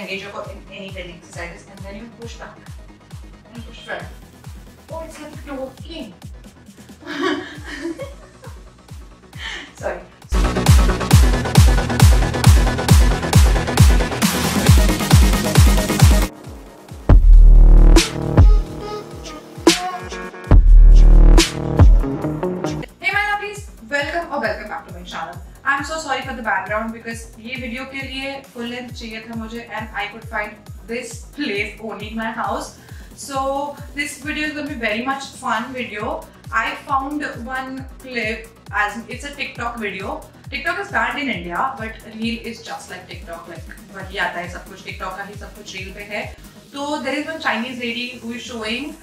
engage your core in any belly exercises, and then you push back and push front. Oh, it's like talking. Sorry. Welcome back to my channel. I'm so sorry for the background because ये video के लिए full length चाहिए था मुझे and I could find this place only in my house. So this video is going to be very much fun video. I found one clip as it's a TikTok video. TikTok is banned in India, but Reel is just like TikTok. Like वही आता है सब कुछ TikTok का ही सब कुछ Reel पे है. So there is one Chinese lady who is showing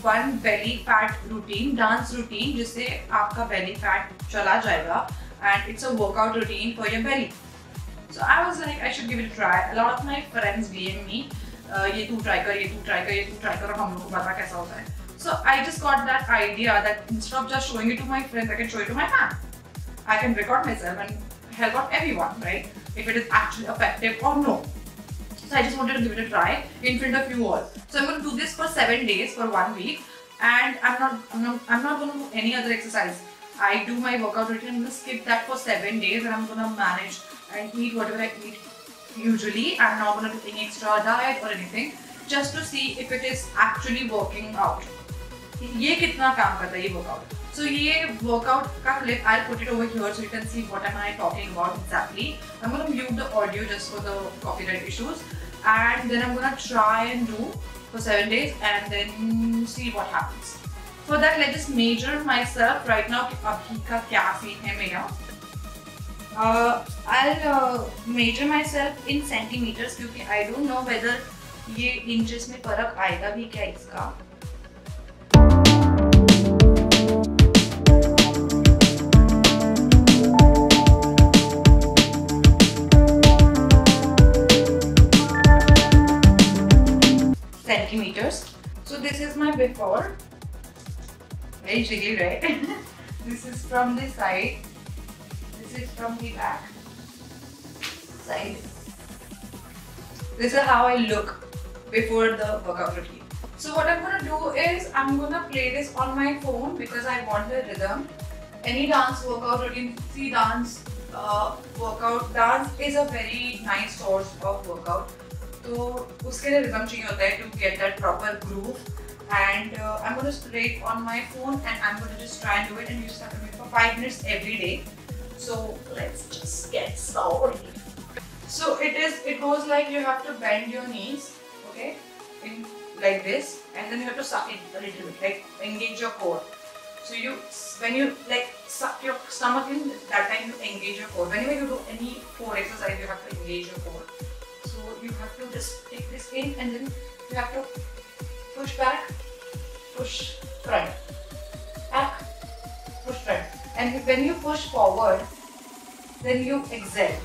one belly fat routine, dance routine, जिससे आपका belly fat चला जाएगा, and it's a workout routine for your belly. So I was like, I should give it a try. A lot of my friends DM me, ये तू try कर, ये तू try कर, ये तू try कर, और हम लोग को पता कैसा होता है. So I just got that idea that instead of just showing it to my friends, I can show it to my fan. I can record myself and help out everyone, right? If it is actually effective or no. So I just wanted to give it a try in front of you all. So I'm going to do this for 7 days for 1 week, and I'm not going to do any other exercise. I do my workout routine. I'm going to skip that for 7 days, and I'm going to manage and eat whatever I eat usually. I'm not going to do any extra diet or anything, just to see if it is actually working out. ये कितना काम करता है ये workout. So ये workout का clip I'll put it over here so you can see what am I talking about exactly. I'm going to mute the audio just for the copyright issues, and then I'm going to try and do for 7 days and then see what happens. For that, let's just measure myself right now. अभी का क्या scene है मेरा? I'll measure myself in centimeters क्योंकि I don't know whether ये inches में फर्क आएगा भी क्या इसका. Centimeters. So this is my before. Very jiggly, right? This is from the side. This is from the back side. This is how I look before the workout routine. So what I'm gonna do is I'm gonna play this on my phone because I want the rhythm. Any dance workout routine, see dance workout. Dance is a very nice source of workout. तो उसके लिए rhythm चाहिए होता है to get that proper groove, and I'm going to play it on my phone and I'm going to just try and do it, and you just have to do it for 5 minutes every day. So let's just get started. So it goes like you have to bend your knees, okay, in like this, and then you have to suck it a little bit, like engage your core. So when you like suck your stomach in, that time you engage your core. Whenever you do any core exercise, you have to engage your core. You have to just take this in, and then you have to push back, push front, back, push front. And when you push forward, then you exhale.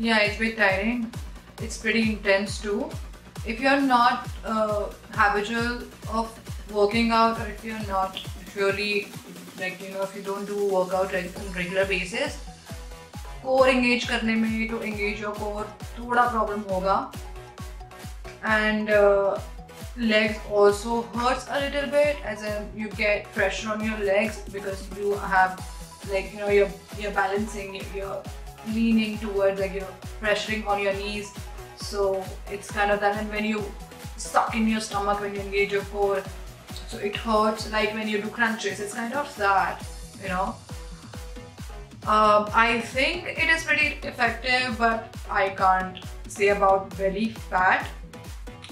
Yeah, it's a bit tiring. It's pretty intense too. If you're not habitual of working out, or if you're not really like, you know, if you don't do workout on regular basis, core engage करने में, to engage your core थोड़ा problem होगा. and legs also hurts a little bit, as in you get pressure on your legs because you have, like, you know, you're balancing, you're leaning towards, like, you're pressuring on your knees, so it's kind of that. And when you suck in your stomach, when you engage your core, so it hurts. Like when you do crunches, it's kind of that, you know. I think it is pretty effective, but I can't say about belly fat.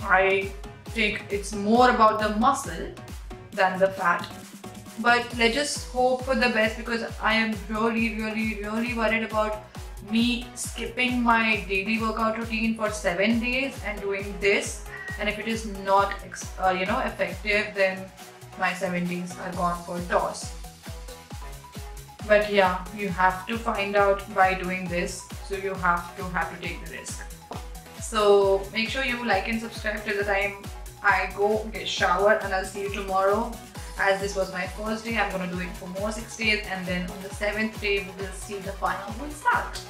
I think it's more about the muscle than the fat. But let's just hope for the best, because I am really worried about me skipping my daily workout routine for 7 days and doing this. And if it is not you know, effective, then my 7 days are gone for toss. But yeah, you have to find out by doing this, so you have to take the risk. So make sure you like and subscribe till the time I go get showered, and I'll see you tomorrow. As this was my first day, I'm gonna do it for more 6 days, and then on the 7th day we will see the final result.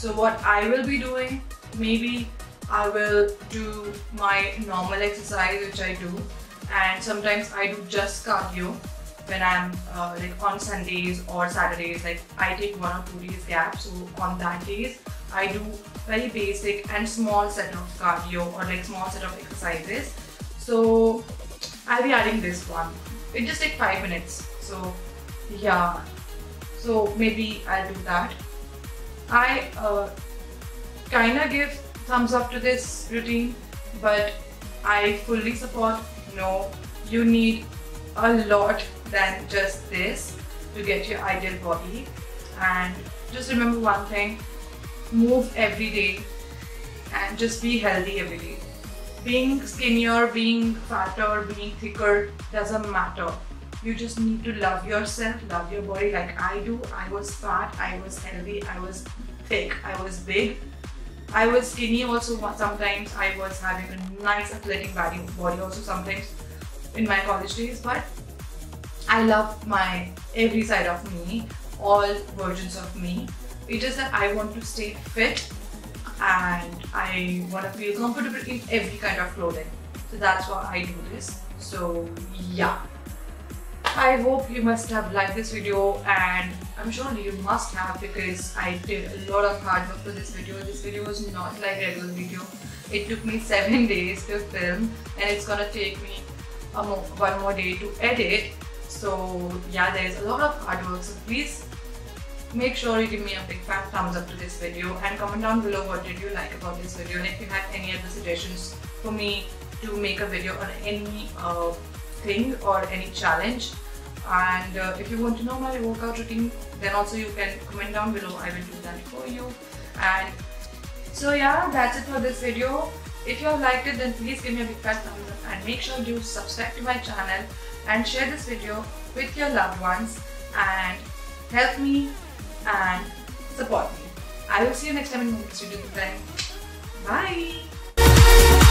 So what I will be doing, maybe I will do my normal exercise which I do, and sometimes I do just cardio when I'm like on Sundays or Saturdays. Like I take 1 or 2 days gap, so on that days I do very basic and small set of cardio or like small set of exercises. So I'll be adding this one. It just takes 5 minutes. So yeah, so maybe I'll do that. I kinda give thumbs up to this routine, but I fully support. No, you need a lot than just this to get your ideal body. And just remember one thing, move every day and just be healthy every day. Being skinnier, being fatter, being thicker doesn't matter. You just need to love yourself, love your body like I do. I was fat, I was healthy, I was thick, I was big. I was skinny also sometimes. I was having a nice athletic body also sometimes in my college days. But I love my every side of me, all versions of me. It's just that I want to stay fit and I want to feel comfortable in every kind of clothing. So that's why I do this. So yeah. I hope you must have liked this video, and I'm sure you must have, because I did a lot of hard work for this video. This video was not like a regular video. It took me 7 days to film, and it's gonna take me one more day to edit. So yeah, there's a lot of hard work. So please make sure you give me a big fat thumbs up to this video and comment down below what did you like about this video, and if you have any other suggestions for me to make a video on any thing or any challenge. And if you want to know my workout routine, then also you can comment down below. I will do that for you. And so yeah, that's it for this video. If you have liked it, then please give me a big fat thumbs up and make sure you subscribe to my channel and share this video with your loved ones and help me and support me. I will see you next time in my next video. Bye.